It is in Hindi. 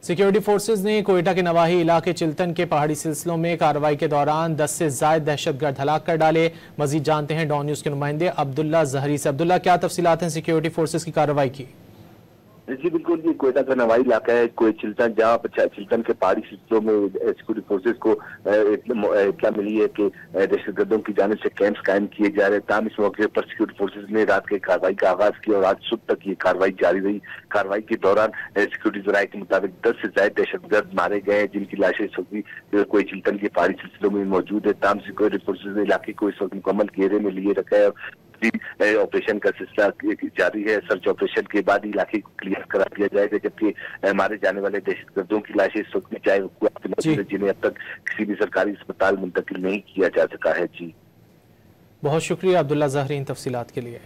सिक्योरिटी फोर्सेज ने कोयटा के नवाही इलाके चिल्तन के पहाड़ी सिलसिलों में कार्रवाई के दौरान 10 से ज्यादा दहशतगर्द हलाक कर डाले। मजीद जानते हैं डॉन न्यूज के नुमाइंदे अब्दुल्ला जहरी से। अब्दुल्ला, क्या तफसीलात हैं सिक्योरिटी फोर्सेज की कार्रवाई की? जी बिल्कुल, ये कोयटा का नवाई इलाका है कोई चिल्तन, जहाँ चिल्तन के पहाड़ी सिलसिलों में सिक्योरिटी फोर्सेज को इत्तला मिली है कि दहशतगर्दों की जानिब से कैंप्स कायम किए जा रहे हैं। ताम इस मौके पर सिक्योरिटी फोर्सेज ने रात के कार्रवाई का आगाज किया और आज सुबह तक ये कार्रवाई जारी रही। कार्रवाई के दौरान सिक्योरिटी जराये के मुताबिक 10 से ज्यादा दहशतगर्द मारे गए हैं, जिनकी लाशें इस वक्त कोई चिल्तन के पहाड़ी सिलसिलों में मौजूद है। ताम सिक्योरिटी फोर्सेज ने इलाके को इस वक्त मुकम्मल घेरे में लिए रखा है। ऑपरेशन का सिलसिला जारी है। सर्च ऑपरेशन के बाद इलाके को क्लियर करा दिया जाएगा, जबकि मारे जाने वाले दहशतगर्दों की लाशें इस वक्त में चाहे मौजूद है, जिन्हें अब तक किसी भी सरकारी अस्पताल मुंतकिल नहीं किया जा सका है। जी बहुत शुक्रिया अब्दुल्ला जहरी इन तफसीलात के लिए।